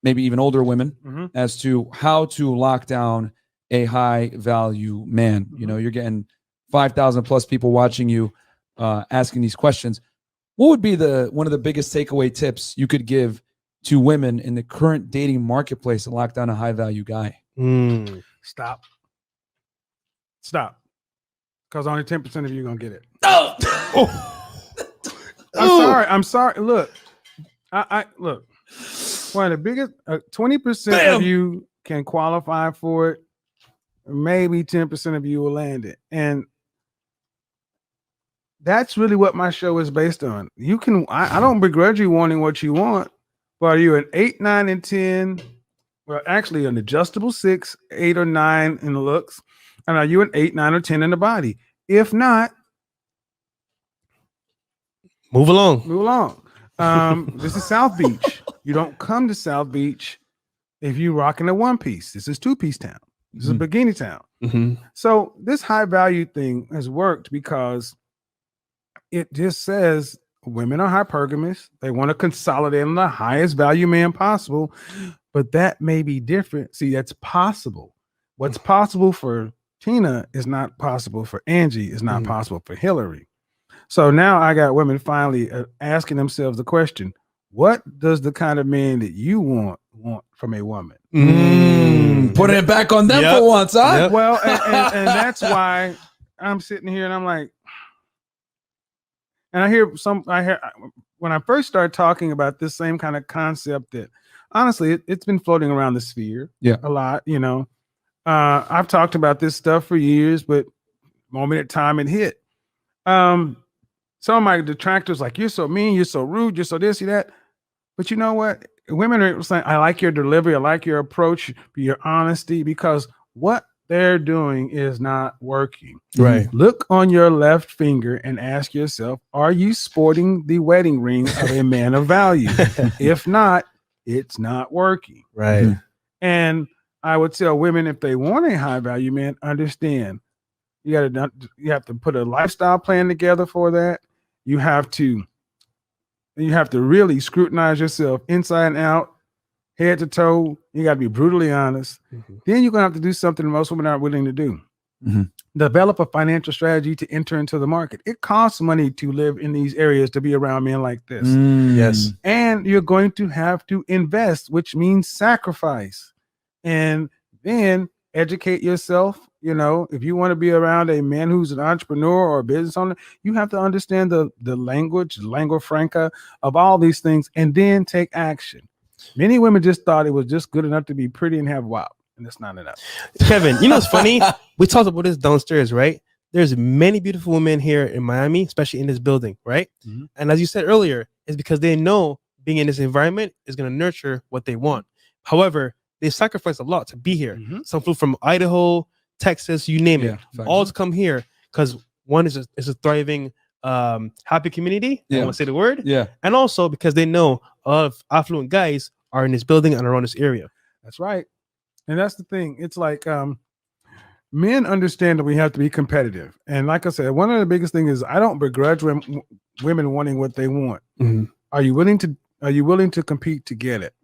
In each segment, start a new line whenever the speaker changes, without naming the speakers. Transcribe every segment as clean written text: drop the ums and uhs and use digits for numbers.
maybe even older women, as to how to lock down a high value man. You know, you're getting 5,000 plus people watching you, asking these questions. What would be one of the biggest takeaway tips you could give to women in the current dating marketplace to lock down a high value guy?
Stop. Because only 10% of you are going to get it. I'm sorry. Look, look. One of the biggest, 20% of you can qualify for it. Maybe 10% of you will land it. And that's really what my show is based on. You can, I don't begrudge you wanting what you want, but are you an 8, 9, and 10? Well, actually an adjustable 6, 8, or 9 in the looks. And are you an 8, 9, or 10 in the body? If not,
move along.
This is South Beach. You don't come to South Beach if you rocking a one piece. This is two-piece town. This is a bikini town. So this high value thing has worked because it just says women are hypergamous. They want to consolidate on the highest value man possible, but that may be different. See, that's possible. What's possible for Tina is not possible for Angie, is not possible for Hillary. So now I got women finally asking themselves the question, what does the kind of man that you want from a woman?
Putting it back on them for once, huh?
Yep. Well, and that's why I'm sitting here and I'm like, and I hear when I first started talking about this same kind of concept that honestly, it's been floating around the sphere a lot, you know. I've talked about this stuff for years, but moment at time it hit. Some of my detractors like, you're so mean, you're so rude, you're so this, you're that. But you know what? Women are saying, I like your delivery, I like your approach, your honesty, because what they're doing is not working.
Right.
Look on your left finger and ask yourself, are you sporting the wedding ring of a man of value? If not, it's not working.
Right.
And I would tell women, if they want a high value man, understand you have to put a lifestyle plan together for that. You have to really scrutinize yourself inside and out, head to toe. You got to be brutally honest. Then you're going to have to do something most women aren't willing to do. Develop a financial strategy to enter into the market. It costs money to live in these areas, to be around men like this.
Yes.
And you're going to have to invest, which means sacrifice. And then educate yourself. You know, if you want to be around a man who's an entrepreneur or a business owner, you have to understand the language, lingua franca of all these things, and then take action. Many women just thought it was just good enough to be pretty and have wow, and it's not enough.
Kevin, you know what's funny? We talked about this downstairs, right? There's many beautiful women here in Miami, especially in this building, right? And as you said earlier, it's because they know being in this environment is going to nurture what they want. However, they sacrifice a lot to be here. Some flew from Idaho, Texas, you name it, all to come here because one is a thriving, happy community. I want to say the word. And also because they know of affluent guys are in this building and around this area.
That's right. And that's the thing. It's like men understand that we have to be competitive. And like I said, one of the biggest things is I don't begrudge women wanting what they want. Are you willing to compete to get it?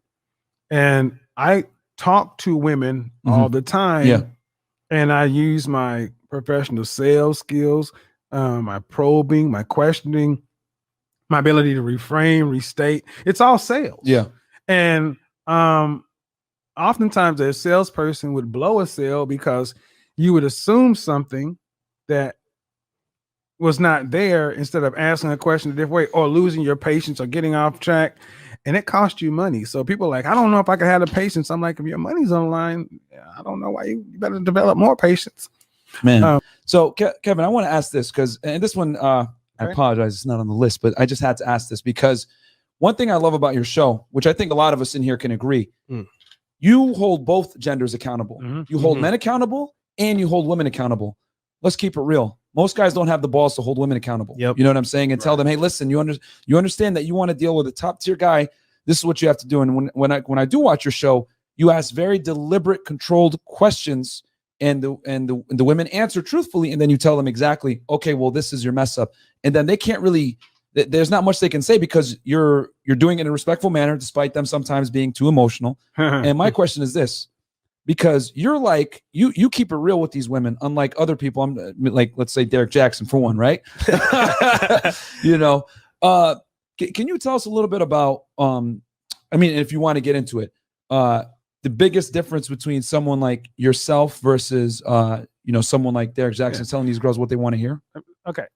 And I talk to women all the time. And I use my professional sales skills, my probing, my questioning, my ability to reframe, restate. It's all sales. And oftentimes a salesperson would blow a sale because you would assume something that was not there instead of asking a question a different way or losing your patience or getting off track. And it costs you money. So people are like, I don't know if I can have the patience. I'm like, if your money's on the line, I don't know why you better develop more patience.
Man. So Kevin, I want to ask this because, and this one, I apologize, it's not on the list, but I just had to ask this because one thing I love about your show, which I think a lot of us in here can agree, you hold both genders accountable. You hold men accountable and you hold women accountable. Let's keep it real. Most guys don't have the balls to hold women accountable. You know what I'm saying? And tell them, hey, listen, you understand that you want to deal with a top tier guy. This is what you have to do. And when I do watch your show, you ask very deliberate, controlled questions, and the women answer truthfully, and then you tell them exactly, okay, well, this is your mess up, and then they can't really there's not much they can say because you're doing it in a respectful manner, despite them sometimes being too emotional. And my question is this, because you're like, you keep it real with these women, unlike other people. I'm like, let's say Derek Jackson for one, right? You know, can you tell us a little bit about, I mean, if you want to get into it, the biggest difference between someone like yourself versus, you know, someone like Derek Jackson telling these girls what they want to hear?
Okay.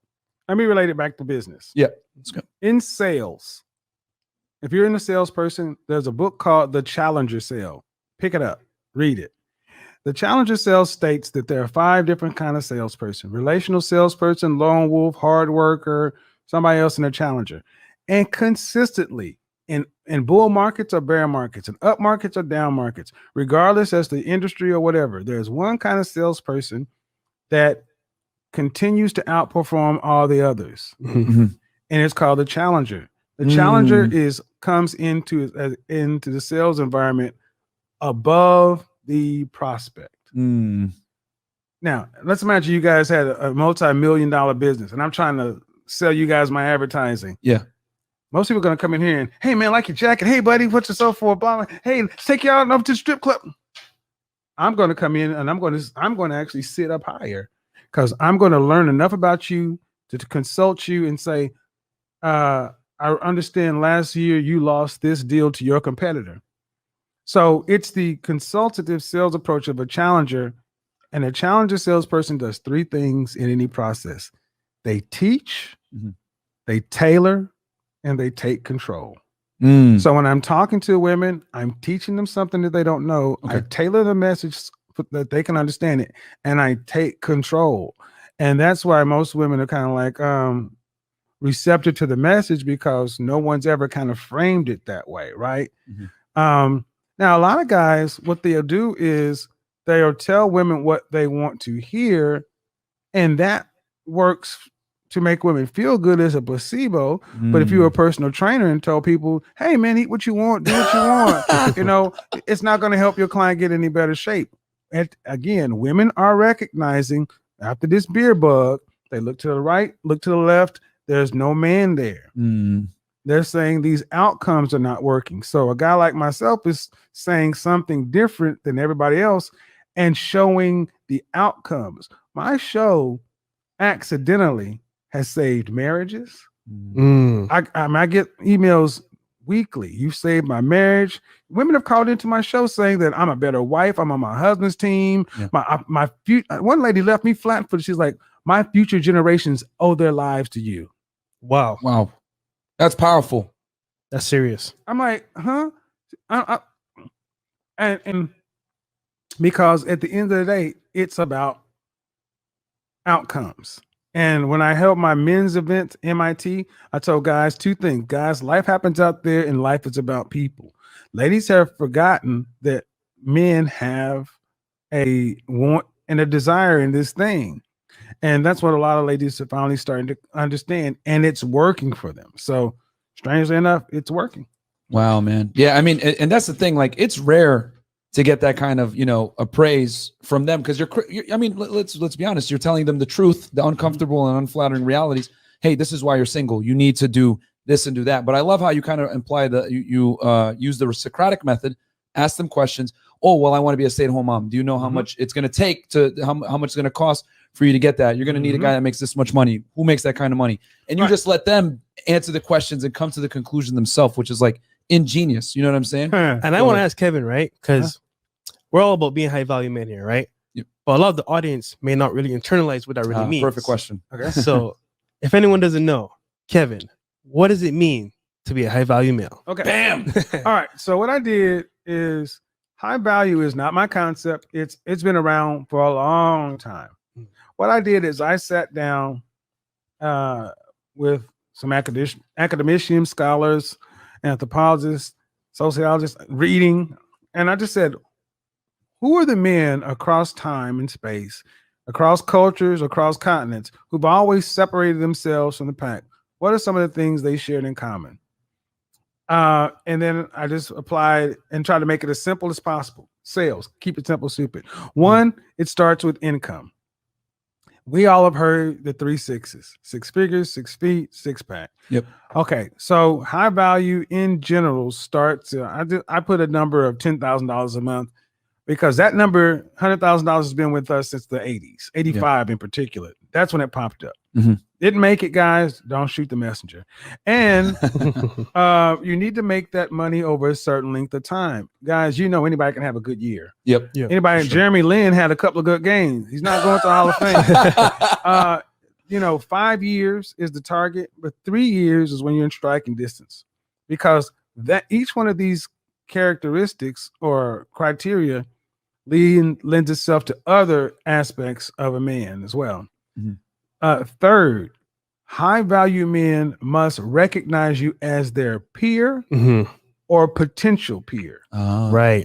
Let me relate it back to business.
Yeah. Let's go.
In sales, if you're in a salesperson, there's a book called The Challenger Sale. Pick it up, read it. The Challenger Sale states that there are 5 different kinds of salesperson: relational salesperson, lone wolf, hard worker, somebody else, and a challenger. And consistently in bull markets or bear markets, and up markets or down markets, regardless as the industry or whatever, there's one kind of salesperson that continues to outperform all the others.
Mm-hmm.
And it's called the challenger. The challenger comes into the sales environment above the prospect. Now, let's imagine you guys had a multi-million-dollar business, and I'm trying to sell you guys my advertising.
Yeah.
Most people are going to come in here and, hey, man, like your jacket. Hey, buddy, what's your so forth? Blah, blah. Hey, let's take you out up to the strip club. I'm going to come in and I'm going to actually sit up higher because I'm going to learn enough about you to consult you and say, I understand last year you lost this deal to your competitor. So it's the consultative sales approach of a challenger, and a challenger salesperson does 3 things in any process. They teach, they tailor, and they take control. So when I'm talking to women, I'm teaching them something that they don't know. Okay. I tailor the message that they can understand it, and I take control. And that's why most women are kind of like receptive to the message, because no one's ever kind of framed it that way, right? Now, a lot of guys, what they'll do is they'll tell women what they want to hear, and that works to make women feel good as a placebo. But if you're a personal trainer and tell people, hey, man, eat what you want, do what you want, you know, it's not going to help your client get any better shape. And again, women are recognizing after this beer bug, they look to the right, look to the left, there's no man there. They're saying these outcomes are not working. So a guy like myself is saying something different than everybody else and showing the outcomes. My show accidentally has saved marriages. I get emails weekly. You saved my marriage. Women have called into my show saying that I'm a better wife. I'm on my husband's team. My one lady left me flat-footed. She's like, my future generations owe their lives to you.
Wow.
That's powerful.
That's serious.
I'm like, huh? And because at the end of the day, it's about outcomes. And when I held my men's event, MIT, I told guys 2 things. Guys, life happens out there and life is about people. Ladies have forgotten that men have a want and a desire in this thing. And that's what a lot of ladies are finally starting to understand. And it's working for them. So strangely enough, it's working.
Wow, man. Yeah, I mean, and that's the thing. Like, it's rare to get that kind of, you know, appraise from them, because you're I mean, let's be honest. You're telling them the truth, the uncomfortable and unflattering realities. Hey, this is why you're single. You need to do this and do that. But I love how you kind of imply that you use the Socratic method. Ask them questions. Oh, well, I want to be a stay-at-home mom. Do you know how much it's going to take to how much it's going to cost for you to get that? You're going to need a guy that makes this much money. Who makes that kind of money? And you just let them answer the questions and come to the conclusion themselves, which is like ingenious. You know what I'm saying?
And I want to ask Kevin, right? Because we're all about being high value men here, right?
Yep.
But a lot of the audience may not really internalize what that really means.
Perfect question.
Okay.
So if anyone doesn't know, Kevin, what does it mean to be a high value male?
Okay.
Bam.
All right. So what I did is, high value is not my concept. It's been around for a long time. What I did is I sat down with some academicians, scholars, anthropologists, sociologists, reading, and I just said, who are the men across time and space, across cultures, across continents, who've always separated themselves from the pack? What are some of the things they shared in common? And then I just applied and tried to make it as simple as possible. Sales, keep it simple, stupid. 1, it starts with income. We all have heard the 3 6s: 6 figures, 6 feet, 6-pack.
Yep.
Okay, so high value in general starts. I put a number of $10,000 a month because that number, $100,000, has been with us since the 80s, 85 in particular. That's when it popped up. Didn't make it, guys. Don't shoot the messenger. And you need to make that money over a certain length of time. Guys, you know anybody can have a good year.
Yep.
Anybody,
sure.
Jeremy Lin had a couple of good games. He's not going to the Hall of Fame. 5 years is the target, but 3 years is when you're in striking distance. Because that each one of these characteristics or criteria lends itself to other aspects of a man as well. Third, high value men must recognize you as their peer or potential peer.
Right.